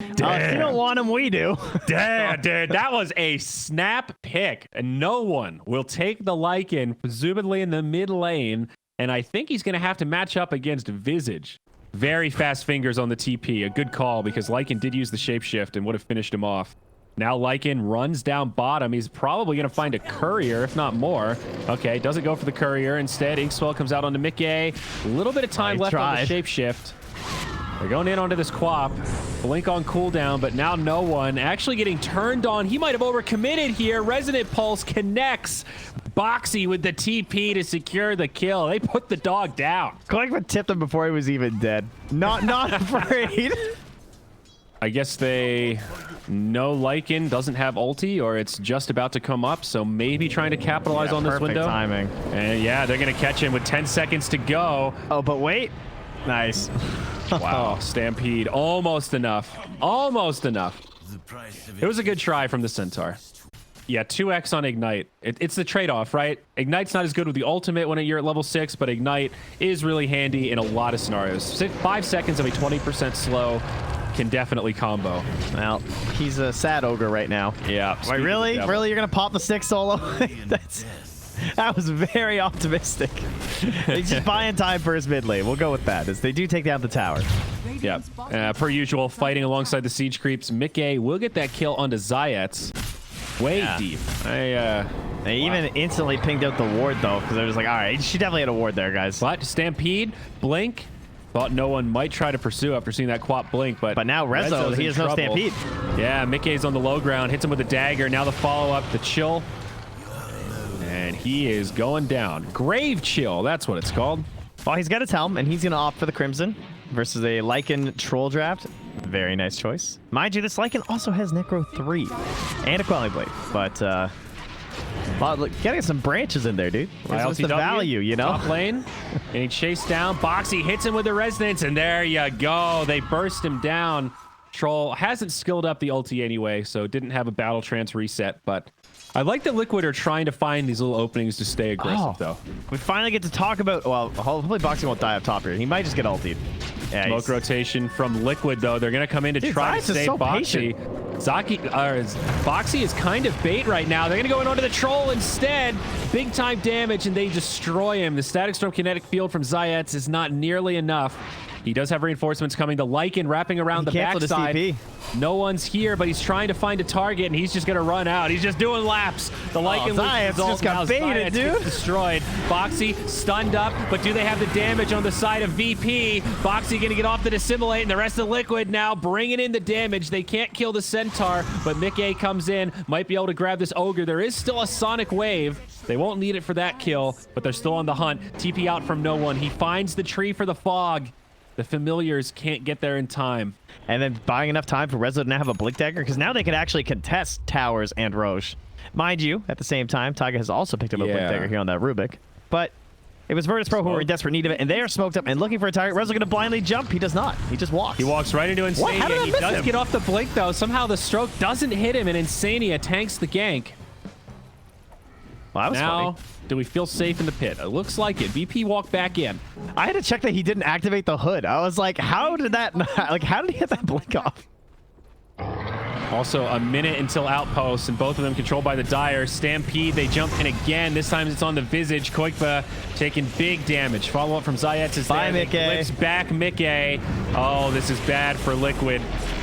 If you don't want him, we do. Damn, dude, that was a snap pick. And no one will take the Lycan, presumably in the mid lane. And I think he's going to have to match up against Visage. Very fast fingers on the TP. A good call because Lycan did use the shapeshift and would have finished him off. Now Lycan runs down bottom. He's probably going to find a courier, if not more. Okay, doesn't go for the courier. Instead, Inkswell comes out onto Mickey. A little bit of time left on the shapeshift. They're going in onto this Quap. Blink on cooldown, but now no one. Actually getting turned on. He might have overcommitted here. Resonant Pulse connects. Boxy with the TP to secure the kill. They put the dog down. Koikma tipped him before he was even dead. Not afraid. I guess they know Lycan doesn't have ulti, or it's just about to come up, so maybe trying to capitalize on this window. Timing. And yeah, they're going to catch him with 10 seconds to go. Oh, but wait. Nice. Wow, Stampede. Almost enough. Almost enough. It was a good try from the Centaur. Yeah, 2x on Ignite. It's the trade-off, right? Ignite's not as good with the ultimate when you're at level 6, but Ignite is really handy in a lot of scenarios. 5 seconds of a 20% slow can definitely combo. Well, he's a sad ogre right now. Yeah. Wait, really? Really? You're going to pop the 6 solo? That was very optimistic. He's just buying time for his mid lane. We'll go with that, as they do take down the tower. Yeah. Per usual, fighting alongside the siege creeps. Mickey will get that kill onto Zayats. Way deep. They even instantly pinged out the ward, though, because they're just like, all right, she definitely had a ward there, guys. But Stampede, Blink. Thought no one might try to pursue after seeing that Quap blink, but now Rezo, he has no Stampede. Yeah, Mickey's on the low ground, hits him with a dagger. Now the follow-up, the chill. And he is going down. Grave chill, that's what it's called. Well, he's got his helm, and he's going to opt for the Crimson versus a Lycan Troll Draft. Very nice choice. Mind you, this Lycan also has Necro 3 and a Quelling Blade, but well, getting some branches in there, dude. What's the value, you know? Top lane, and he chased down. Boxy hits him with the resonance, and there you go. They burst him down. Troll hasn't skilled up the ulti anyway, so didn't have a battle trance reset, but I like that Liquid are trying to find these little openings to stay aggressive, though. We finally get to talk about, well, hopefully Boxy won't die up top here. He might just get ultied. Yeah, Smoke rotation from Liquid, though. They're going to come in to try to save Boxy. Boxy is kind of bait right now. They're going to go in onto the Troll instead. Big time damage, and they destroy him. The Static Storm kinetic field from Zayats is not nearly enough. He does have reinforcements coming. The Lycan wrapping around the backside. No one's here, but he's trying to find a target, and he's just going to run out. He's just doing laps. The Lycan just got baited, dude. Destroyed. Boxy stunned up, but do they have the damage on the side of VP? Boxy going to get off the Dissimulate, and the rest of Liquid now bringing in the damage. They can't kill the Centaur, but Mickey comes in, might be able to grab this Ogre. There is still a Sonic Wave. They won't need it for that kill, but they're still on the hunt. TP out from no one. He finds the tree for the fog. The familiars can't get there in time. And then buying enough time for Rezo to now have a Blink Dagger, because now they can actually contest Towers and Roche. Mind you, at the same time, Taiga has also picked up a Blink Dagger here on that Rubik. But it was Virtus Pro who were in desperate need of it, and they are smoked up and looking for a target. Rezo going to blindly jump. He does not. He just walks. He walks right into Insania. How did I he miss does him? get off the Blink, though. Somehow the stroke doesn't hit him, and Insania tanks the gank. Well, that was now, funny. Do we feel safe in the pit? It looks like it. VP walked back in. I had to check that he didn't activate the hood. I was like, how did that not, like, how did he get that blink off? Also, a minute until Outpost, and both of them controlled by the Dire. Stampede, they jump in again. This time it's on the Visage. Koikba taking big damage. Follow-up from Zayats is there. Mickey. Flips back Mickey. Oh, this is bad for Liquid.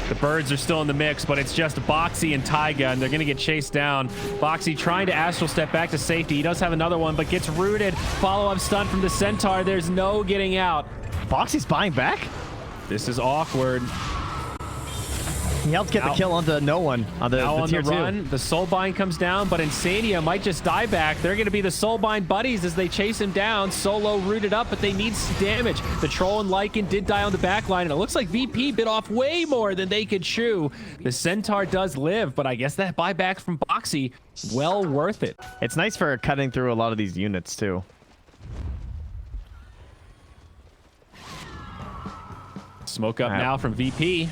The birds are still in the mix, but it's just Boxy and Taiga, and they're going to get chased down. Boxy trying to astral step back to safety. He does have another one, but gets rooted. Follow-up stun from the Centaur. There's no getting out. Boxy's buying back? This is awkward. He helped get the kill onto no one on the tier 2. The Soulbind comes down, but Insania might just die back. They're going to be the Soulbind buddies as they chase him down. Solo rooted up, but they need some damage. The Troll and Lycan did die on the back line, and it looks like VP bit off way more than they could chew. The Centaur does live, but I guess that buyback from Boxy, well worth it. It's nice for cutting through a lot of these units, too. Smoke up now from VP.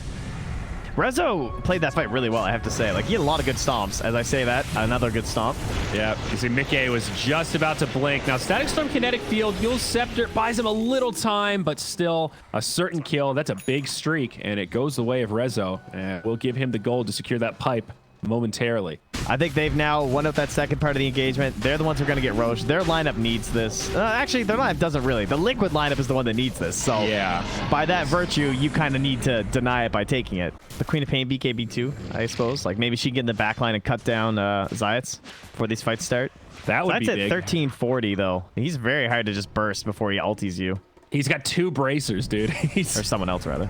Rezo played that fight really well, I have to say. Like, he had a lot of good stomps. As I say that, another good stomp. Yeah, you see Mickey was just about to blink. Now, Static Storm Kinetic Field, Yule's Scepter buys him a little time, but still a certain kill. That's a big streak, and it goes the way of Rezo. And we'll give him the gold to secure that pipe momentarily. I think they've now won up that second part of the engagement. They're the ones who are going to get Roche. Their lineup needs this. Actually, their lineup doesn't really. The Liquid lineup is the one that needs this. So yeah, by that virtue, you kind of need to deny it by taking it. The Queen of Pain BKB too, I suppose. Like maybe she can get in the back line and cut down Zayats before these fights start. That would be big. That's at 1340 though. He's very hard to just burst before he ulties you. He's got 2 bracers, dude. Or someone else rather.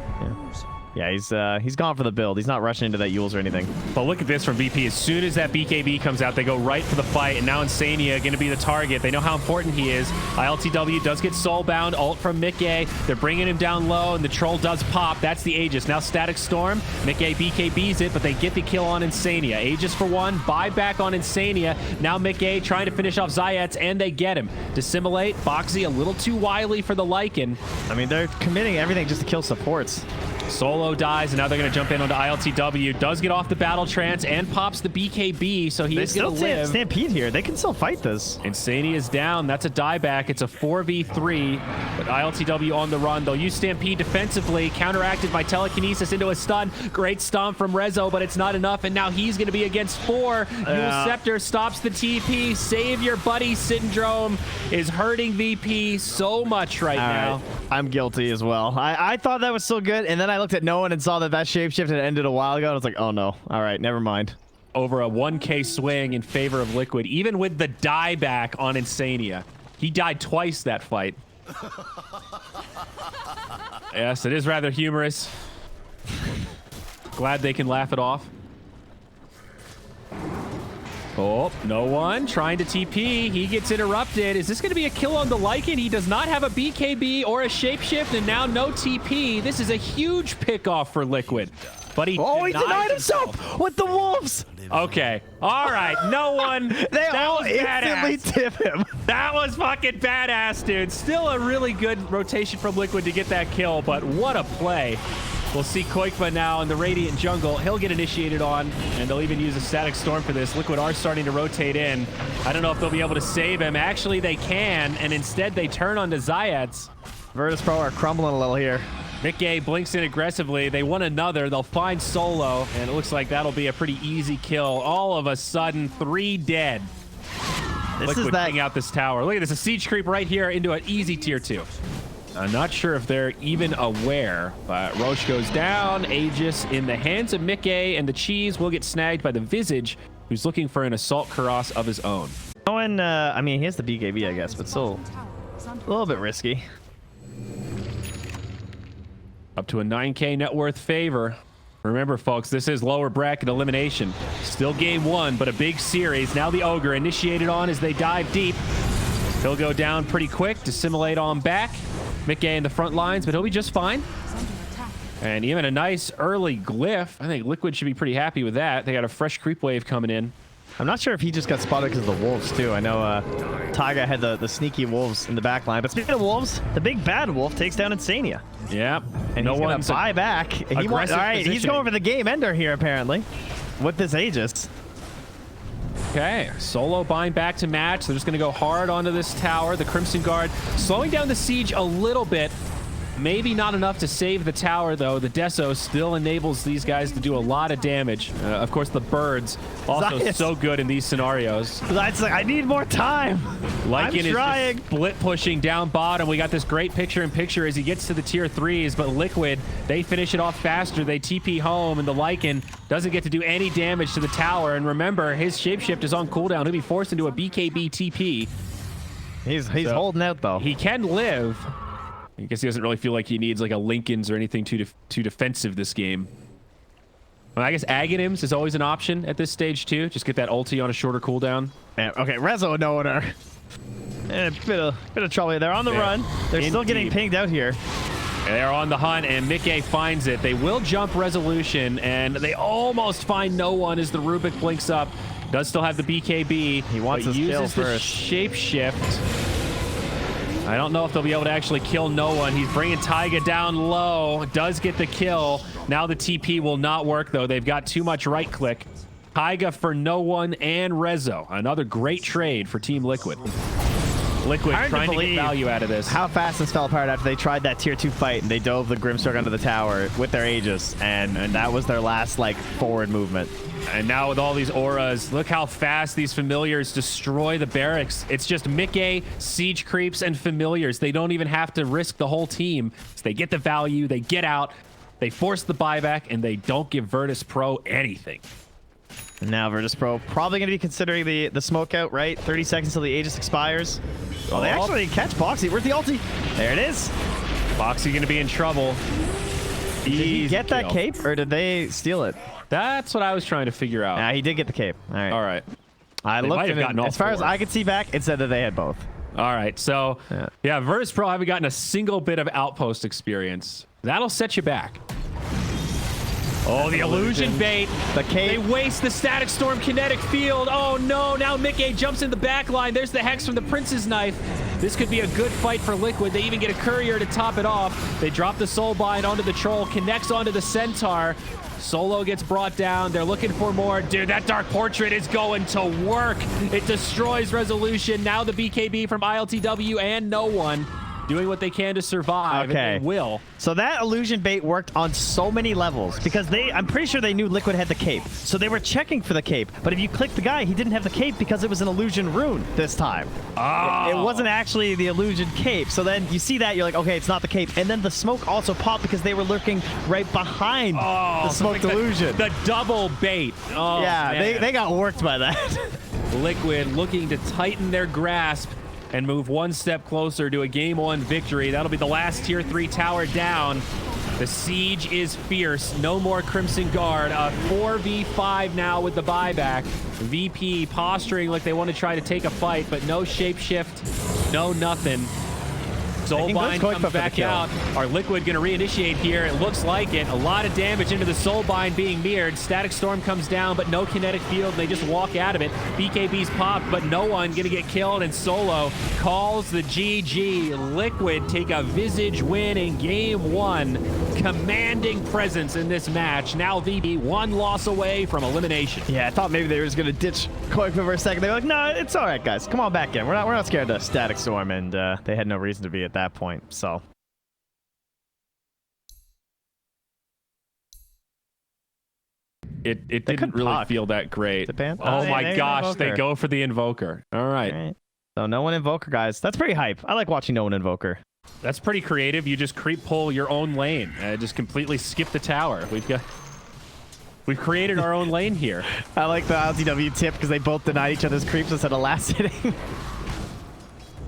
Yeah, he's gone for the build. He's not rushing into that Yules or anything. But look at this from VP. As soon as that BKB comes out, they go right for the fight. And now Insania going to be the target. They know how important he is. ILTW does get soulbound. Ult from Mickey. They're bringing him down low, and the troll does pop. That's the Aegis. Now Static Storm. Mickey BKBs it, but they get the kill on Insania. Aegis for 1. Buyback on Insania. Now Mickey trying to finish off Zayats, and they get him. Dissimulate. Boxy a little too wily for the Lycan. I mean, they're committing everything just to kill supports. Solo dies, and now they're going to jump in onto ILTW. Does get off the battle trance and pops the BKB, so he is going to live. Stampede here. They can still fight this. Insania is down. That's a dieback. It's a 4v3, but ILTW on the run. They'll use Stampede defensively, counteracted by telekinesis into a stun. Great stomp from Rezo, but it's not enough, and now he's going to be against 4. Yule Scepter stops the TP. Save your buddy syndrome is hurting VP so much right now. I'm guilty as well. I thought that was so good, and then I looked at no one and saw that shapeshift had ended a while ago, and I was like, oh no. All right, never mind. Over a 1k swing in favor of Liquid, even with the dieback on Insania. He died twice that fight. Yes, it is rather humorous. Glad they can laugh it off. Oh, no one trying to TP. He gets interrupted. Is this going to be a kill on the Lycan? He does not have a BKB or a shapeshift, and now no TP. This is a huge pick-off for Liquid. But he denied himself with the wolves. Okay. All right. No one. They all instantly tip him. That was fucking badass, dude. Still a really good rotation from Liquid to get that kill, but what a play. We'll see Koikma now in the Radiant Jungle. He'll get initiated on, and they'll even use a Static Storm for this. Liquid are starting to rotate in. I don't know if they'll be able to save him. Actually, they can, and instead they turn onto Zayats. Virtus.pro are crumbling a little here. Mickey blinks in aggressively. They want another. They'll find Solo, and it looks like that'll be a pretty easy kill. All of a sudden, 3 dead. Liquid putting out this tower. Look at this, a siege creep right here into an easy tier 2. I'm not sure if they're even aware, but Roche goes down. Aegis in the hands of Mickey, and the cheese will get snagged by the Visage, who's looking for an Assault Karas of his own. Oh, and I mean, he has the BKB, I guess, but still a little bit risky. Up to a 9k net worth favor. Remember, folks, this is lower bracket elimination. Still game 1, but a big series. Now the Ogre initiated on as they dive deep. He'll go down pretty quick, dissimulate on back. Mickey in the front lines, but he'll be just fine. And even a nice early glyph. I think Liquid should be pretty happy with that. They got a fresh creep wave coming in. I'm not sure if he just got spotted because of the wolves, too. I know Taiga had the sneaky wolves in the back line. But speaking of wolves, the big bad wolf takes down Insania. Yeah. And he's going to buy back. He wants, all right, he's going for the game ender here, apparently, with this Aegis. Okay, Solo buying back to match. They're just going to go hard onto this tower. The Crimson Guard slowing down the siege a little bit. Maybe not enough to save the tower, though. The Deso still enables these guys to do a lot of damage. Of course, the birds also so good in these scenarios. That's like, I need more time. Lycan is just split pushing down bottom. We got this great picture-in-picture as he gets to the tier 3s, but Liquid, they finish it off faster. They TP home, and the Lycan doesn't get to do any damage to the tower. And remember, his shapeshift is on cooldown. He'll be forced into a BKB TP. He's holding out, though. He can live. I guess he doesn't really feel like he needs like a Lincoln's or anything too defensive this game. Well, I guess Aghanims is always an option at this stage too. Just get that ulti on a shorter cooldown. Yeah, okay, Rezo knowing her. A bit of trouble. They're on the run. They're still getting pinged out here. They're on the hunt, and Mickey finds it. They will jump resolution, and they almost find no one as the Rubik blinks up. Does still have the BKB. He wants his kill first. Uses the shapeshift. I don't know if they'll be able to actually kill no one. He's bringing Taiga down low. Does get the kill. Now the TP will not work, though. They've got too much right click. Taiga for no one and Rezo. Another great trade for Team Liquid. Liquid trying to get value out of this. How fast this fell apart after they tried that tier 2 fight and they dove the Grimstroke onto the tower with their Aegis, and that was their last like forward movement. And now with all these auras, look how fast these familiars destroy the barracks. It's just Mickey, siege creeps, and familiars. They don't even have to risk the whole team. So they get the value, they get out, they force the buyback, and they don't give Virtus Pro anything. Now Virtus Pro probably going to be considering the smoke out, right? 30 seconds till the Aegis expires. Oh, they actually catch Boxy. Where's the ulti? There it is. Boxy going to be in trouble. Did he get that cape, or did they steal it? That's what I was trying to figure out. Nah, he did get the cape. All right. All right. I looked at it. As far as I could see back, it said that they had both. All right. So, yeah, Virtus Pro haven't gotten a single bit of outpost experience. That'll set you back. Oh, the illusion bait. The cape. They waste the Static Storm kinetic field. Oh, no. Now Mickey jumps in the back line. There's the Hex from the Prince's Knife. This could be a good fight for Liquid. They even get a Courier to top it off. They drop the Soulbind onto the Troll, connects onto the Centaur. Solo gets brought down. They're looking for more. Dude, that Dark Portrait is going to work. It destroys Resolution. Now the BKB from ILTW and no one doing what they can to survive. Okay. And they will. So that illusion bait worked on so many levels because I'm pretty sure they knew Liquid had the cape. So they were checking for the cape. But if you click the guy, he didn't have the cape because it was an illusion rune this time. Oh. It wasn't actually the illusion cape. So then you see that, you're like, okay, it's not the cape. And then the smoke also popped because they were lurking right behind the smoked illusion. The double bait. Oh, yeah, they got worked by that. Liquid looking to tighten their grasp and move one step closer to a Game 1 victory. That'll be the last Tier 3 tower down. The siege is fierce. No more Crimson Guard. A 4v5 now with the buyback. VP posturing like they want to try to take a fight, but no shapeshift, no nothing. Soulbind comes back out. Are Liquid going to reinitiate here? It looks like it. A lot of damage into the Soulbind being mirrored. Static Storm comes down, but no kinetic field. They just walk out of it. BKB's popped, but no one going to get killed. And Solo calls the GG. Liquid take a Visage win in Game 1. Commanding presence in this match. Now VP one loss away from elimination. Yeah, I thought maybe they were just going to ditch Koik for a second. They were like, no, it's all right, guys. Come on back in. We're not scared of Static Storm, and they had no reason to be at that point. So it didn't really feel that great. Oh my gosh, they go for the Invoker. All right. So no one Invoker, guys. That's pretty hype. I like watching no one Invoker. That's pretty creative. You just creep pull your own lane. Just completely skip the tower. We've created our own lane here. I like the LTW tip because they both denied each other's creeps instead of last hitting.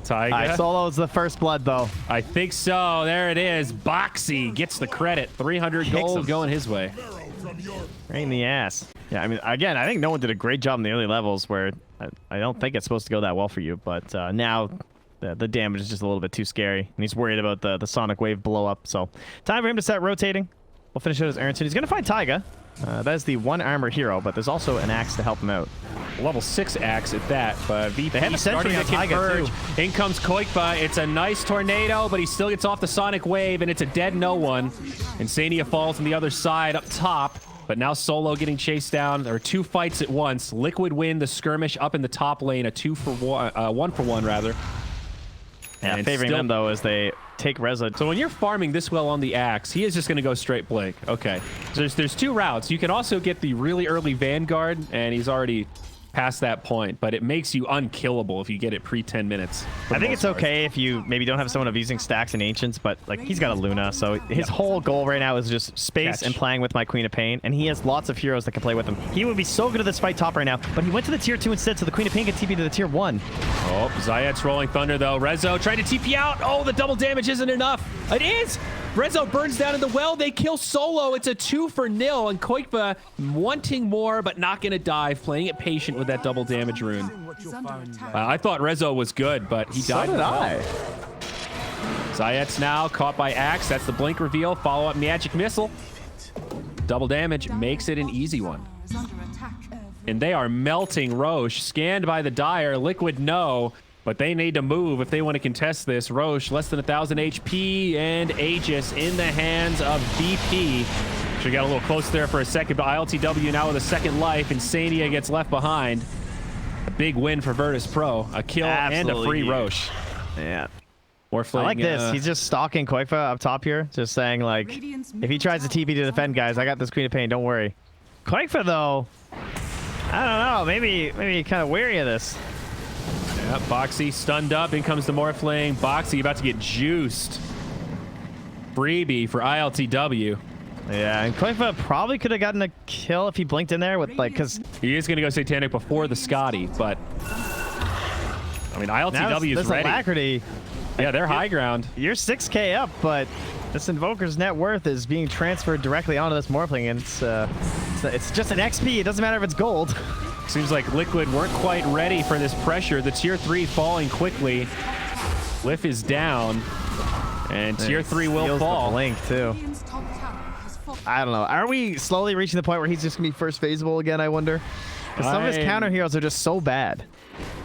Taiga. Solo's the first blood, though. I think so. There it is. Boxy gets the credit. 300 gold going his way. Right in the ass. Yeah, I mean, again, I think no one did a great job in the early levels where I don't think it's supposed to go that well for you, but now the damage is just a little bit too scary, and he's worried about the sonic wave blow up, so time for him to start rotating. We'll finish it as Aronson. He's going to find Taiga. That is the one armor hero, but there's also an axe to help him out. Level 6 axe at that, but VP they have a sentry on Taiga too. In comes Koikba. It's a nice tornado, but he still gets off the sonic wave, and it's a dead no one. Insania falls on the other side up top, but now Solo getting chased down. There are two fights at once. Liquid win the skirmish up in the top lane, a 1-for-1 rather. Yeah, favoring them though as they take Reza. So when you're farming this well on the axe, he is just going to go straight Blink. Okay. So there's two routes. You can also get the really early Vanguard, and he's already past that point, but it makes you unkillable if you get it pre-10 minutes. I think it's okay if you maybe don't have someone of using stacks and ancients, but like he's got a Luna, so his whole goal right now is just space and playing with my Queen of Pain, and he has lots of heroes that can play with him. He would be so good at this fight top right now, but he went to the tier 2 instead, so the Queen of Pain can TP to the tier 1. Oh, Zayat's rolling thunder though. Rezo trying to TP out. Oh, the double damage isn't enough. It is. Rezo burns down in the well. They kill Solo. It's a 2-for-0, and Koikba wanting more, but not going to dive, playing it patient with that double damage rune. I thought Rezo was good, but he died. So did I. Zayat's now caught by Axe. That's the blink reveal. Follow up magic missile. Double damage makes it an easy one. And they are melting Roche. Scanned by the Dire. Liquid no. But they need to move if they want to contest this. Roche, less than 1,000 HP, and Aegis in the hands of VP. Actually got a little close there for a second, but ILTW now with a second life. Insania gets left behind. A big win for Virtus Pro. A kill and a free Roche. Yeah. Morphling, I like this. He's just stalking Koikfa up top here. Just saying, like, if he tries to TP to defend, guys, I got this Queen of Pain. Don't worry. Koikfa, though, I don't know. Maybe kind of wary of this. Yeah, Boxy stunned up. In comes the Morphling. Boxy about to get juiced. Freebie for ILTW. Yeah, and Koikfa probably could have gotten a kill if he blinked in there with, like, because he is going to go Satanic before the Scotty, but I mean, ILTW is ready. Alacrity. Yeah, they're high ground. You're 6K up, but this Invoker's net worth is being transferred directly onto this Morphling, and it's just an XP. It doesn't matter if it's gold. Seems like Liquid weren't quite ready for this pressure. The tier 3 falling quickly. Liff is down, and tier 3 will fall. The blink too. I don't know. Are we slowly reaching the point where he's just gonna be first phaseable again? I wonder. Because some of his counter heroes are just so bad.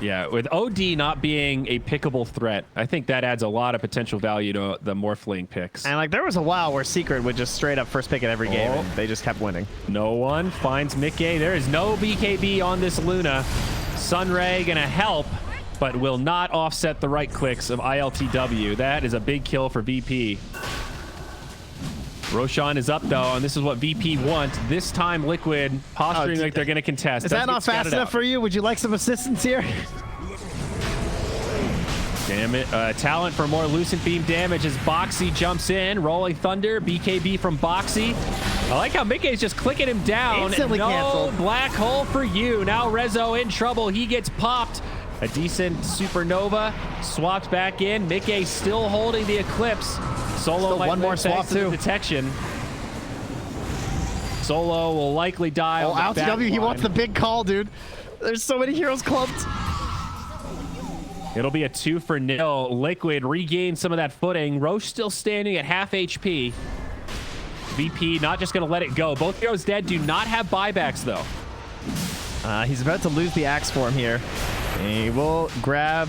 Yeah, with OD not being a pickable threat, I think that adds a lot of potential value to the Morphling picks. And like there was a while where Secret would just straight up first pick at every game, and they just kept winning. No one finds Mickey. There is no BKB on this Luna. Sunray gonna help, but will not offset the right clicks of ILTW. That is a big kill for VP. Roshan is up though, and this is what VP want. This time Liquid posturing like they're going to contest. Is that not fast enough for you? Would you like some assistance here? Damn it. Talent for more Lucent Beam damage as Boxy jumps in. Rolling Thunder, BKB from Boxy. I like how Mickey's just clicking him down. Instantly canceled. Black hole for you. Now Rezo in trouble. He gets popped. A decent supernova swapped back in. Mickey still holding the Eclipse. Solo might one more swap too. Detection. Solo will likely die. Oh, LTW, he wants the big call, dude. There's so many heroes clumped. It'll be a 2-0. Liquid regain some of that footing. Roche still standing at half HP. VP not just going to let it go. Both heroes dead. Do not have buybacks though. He's about to lose the axe form here. He will grab.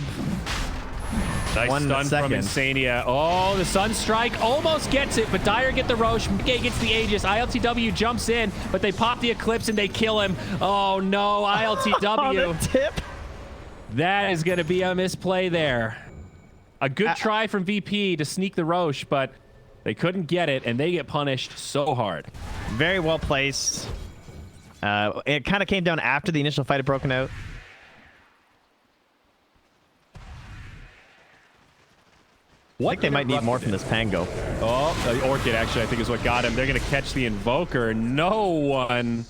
Nice stun from Insania. Oh, the Sunstrike almost gets it, but Dire get the Roche. Mickey gets the Aegis. ILTW jumps in, but they pop the Eclipse and they kill him. Oh no, ILTW. The tip. That is going to be a misplay there. A good try from VP to sneak the Roche, but they couldn't get it, and they get punished so hard. Very well placed. It kind of came down after the initial fight had broken out. I think they might need more from this Pango. Oh, the Orchid actually I think is what got him. They're going to catch the Invoker. No one.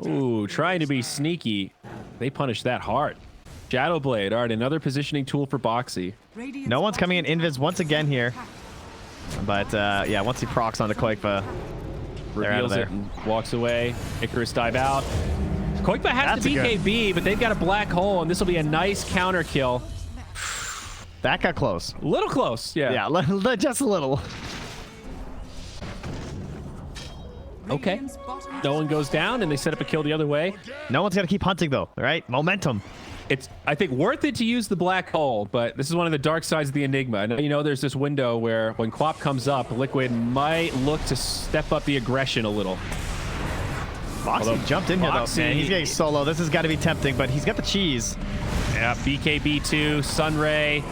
Ooh, trying to be sneaky. They punished that hard. Shadowblade. All right, another positioning tool for Boxy. No one's coming in invis once again here. But yeah, once he procs onto Koikfa, reveals it and walks away. Icarus dive out. Koikfa has the BKB, but they've got a black hole, and this will be a nice counter kill. That got close. A little close, yeah. Yeah, just a little. Okay. No one goes down, and they set up a kill the other way. No one's got to keep hunting, though, right? Momentum. It's, I think, worth it to use the black hole, but this is one of the dark sides of the Enigma. I know, you know, there's this window where when Quap comes up, Liquid might look to step up the aggression a little. Boxy jumped in here, though. Man, he's getting solo. This has got to be tempting, but he's got the cheese. Yeah, BKB2, Sunray.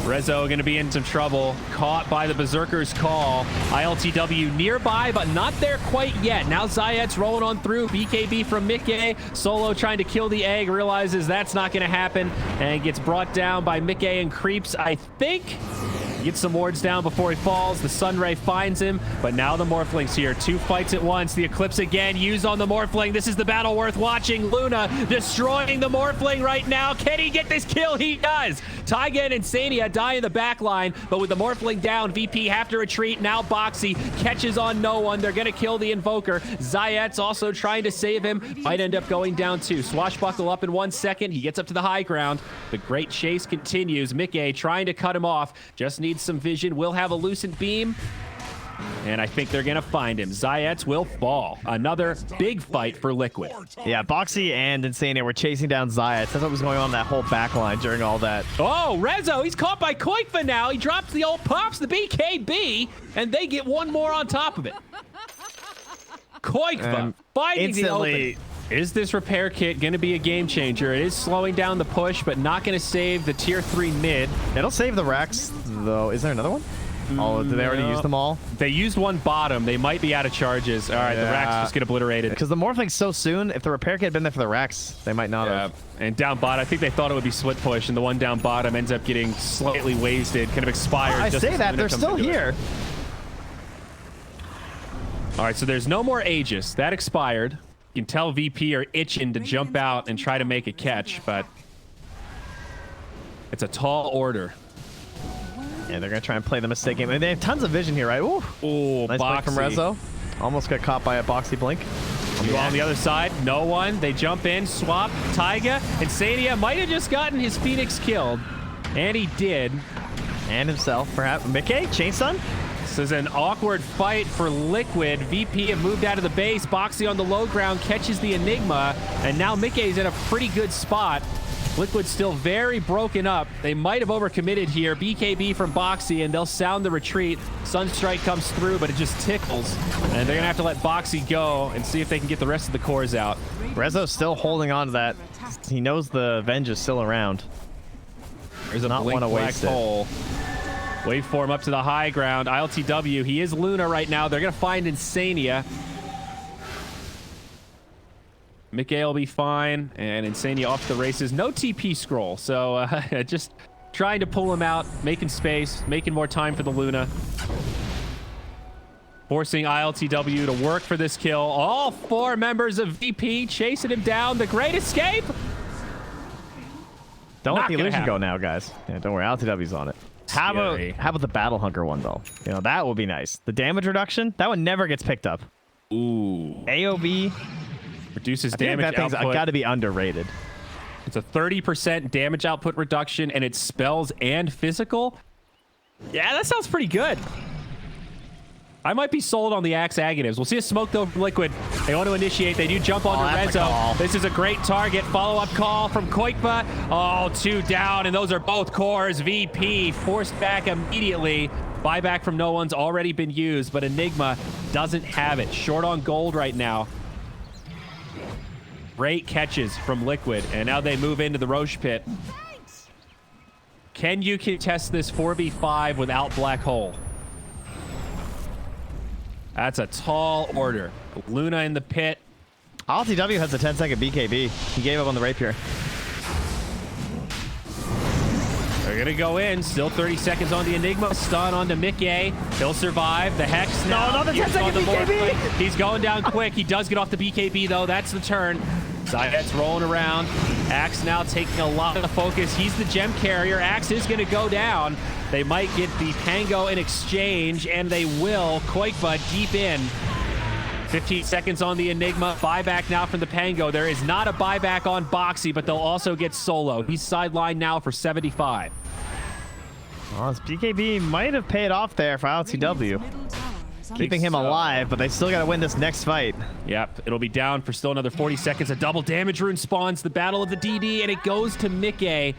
Rezo going to be in some trouble. Caught by the Berserker's call. ILTW nearby, but not there quite yet. Now Zayet's rolling on through. BKB from Mickey. Solo trying to kill the egg. Realizes that's not going to happen. And gets brought down by Mickey and creeps, I think. Gets some wards down before he falls. The Sunray finds him, but now the Morphling's here. 2 fights at once. The Eclipse again used on the Morphling. This is the battle worth watching. Luna destroying the Morphling right now. Can he get this kill? He does. Taiga and Insania die in the back line, but with the Morphling down, VP have to retreat. Now Boxy catches on no one. They're going to kill the Invoker. Zayet's also trying to save him. Might end up going down too. Swashbuckle up in 1 second. He gets up to the high ground. The great chase continues. Mickey trying to cut him off. Just needs some vision. Will have a Lucent Beam. And I think they're going to find him. Zayet's will fall. Another big fight for Liquid. Yeah, Boxy and Insania were chasing down Zayet. That's what was going on in that whole back line during all that. Oh, Rezo, he's caught by Koikfa now. He drops the pops the BKB, and they get one more on top of it. Koikva finding the instantly. open. Is this repair kit going to be a game changer? It is slowing down the push, but not going to save the tier 3 mid. It'll save the Rex, though. Is there another one? Oh, did they already use them all? They used one bottom. They might be out of charges. All right, the Rex just get obliterated. Because the Morphling's so soon, if the repair kit had been there for the Rex, they might not have. And down bottom, I think they thought it would be split push, and the one down bottom ends up getting slightly wasted, kind of expired. I say that, they're still here. All right, so there's no more Aegis. That expired. You can tell VP are itching to jump out and try to make a catch, but it's a tall order. Yeah, they're going to try and play the mistake game. They have tons of vision here, right? Ooh, nice blink from Rezo. Almost got caught by a boxy blink. On the other side, no one. They jump in, swap, Taiga, and Sadia might have just gotten his Phoenix killed. And he did. And himself, perhaps. Mickey, chain stun? This is an awkward fight for Liquid. VP have moved out of the base. Boxy on the low ground catches the Enigma. And now Mickey's in a pretty good spot. Liquid's still very broken up. They might have overcommitted here. BKB from Boxy, and they'll sound the retreat. Sunstrike comes through, but it just tickles. And they're going to have to let Boxy go and see if they can get the rest of the cores out. Rezo's still holding on to that. He knows the Venge is still around. There's a not blink want to black waste hole. Waveform up to the high ground. ILTW, he is Luna right now. They're going to find Insania. Mickey will be fine, and Insania off the races. No TP scroll, so just trying to pull him out, making space, making more time for the Luna. Forcing ILTW to work for this kill. All 4 members of VP chasing him down. The great escape! Don't let the illusion go now, guys. Yeah, don't worry, ILTW's on it. How about the Battle Hunker one, though? You know, that will be nice. The damage reduction, that one never gets picked up. Ooh. AOB. Reduces damage output. Got to be underrated. It's a 30% damage output reduction, and it's spells and physical. Yeah, that sounds pretty good. I might be sold on the Axe Agatives. We'll see a smoke, though, from Liquid. They want to initiate. They do jump onto Rezo. This is a great target. Follow-up call from Koikva. Oh, 2 down, and those are both cores. VP forced back immediately. Buyback from no one's already been used, but Enigma doesn't have it. Short on gold right now. Great catches from Liquid, and now they move into the Roche pit. Can you contest this 4v5 without Black Hole? That's a tall order. Luna in the pit. ILTW has a 10-second BKB. He gave up on the Rapier. They're going to go in. Still 30 seconds on the Enigma. Stun onto Mickey. He'll survive. The Hex now. No, another 10-second BKB. He's going down quick. He does get off the BKB, though. That's the turn. Zayet's rolling around. Axe now taking a lot of the focus. He's the gem carrier. Axe is going to go down. They might get the Pango in exchange, and they will. Koikva deep in. 15 seconds on the Enigma. Buyback now from the Pango. There is not a buyback on Boxy, but they'll also get Solo. He's sidelined now for 75. Well, his BKB might have paid off there for ILTW. Keeping him alive, but they still got to win this next fight. Yep, it'll be down for still another 40 seconds. A double damage rune spawns, the battle of the DD, and it goes to Mickey. I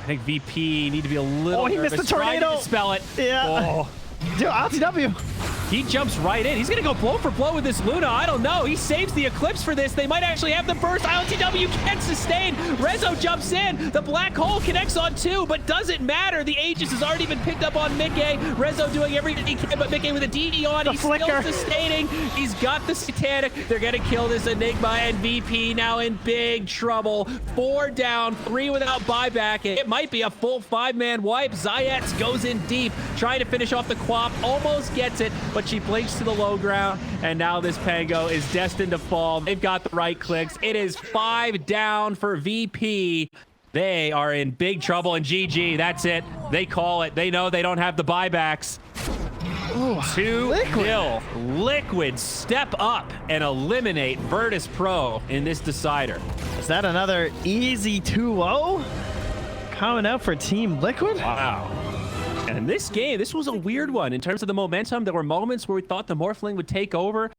think VP need to be a little he nervous. missed the tornado. To dispel it. Yeah. Oh. Dude, ILTW. He jumps right in. He's going to go blow for blow with this Luna. I don't know. He saves the Eclipse for this. They might actually have the burst. ILTW can't sustain. Rezo jumps in. The Black Hole connects on 2, but doesn't matter. The Aegis has already been picked up on Mickey. Rezo doing everything he can, but Mickey with a DD on. He's still sustaining. He's got the Satanic. They're going to kill this Enigma, and VP now in big trouble. 4 down, 3 without buyback. It might be a full 5-man wipe. Zayet goes in deep, trying to finish off the Quap. Almost gets it, but she blinks to the low ground, and now this Pango is destined to fall. They've got the right clicks. It is 5 down for VP. They are in big trouble, and GG, that's it. They call it. They know they don't have the buybacks. 2-0. Liquid step up and eliminate Virtus Pro in this decider. Is that another easy 2-0 coming out for Team Liquid? Wow. And this game, this was a weird one in terms of the momentum. There were moments where we thought the Morphling would take over.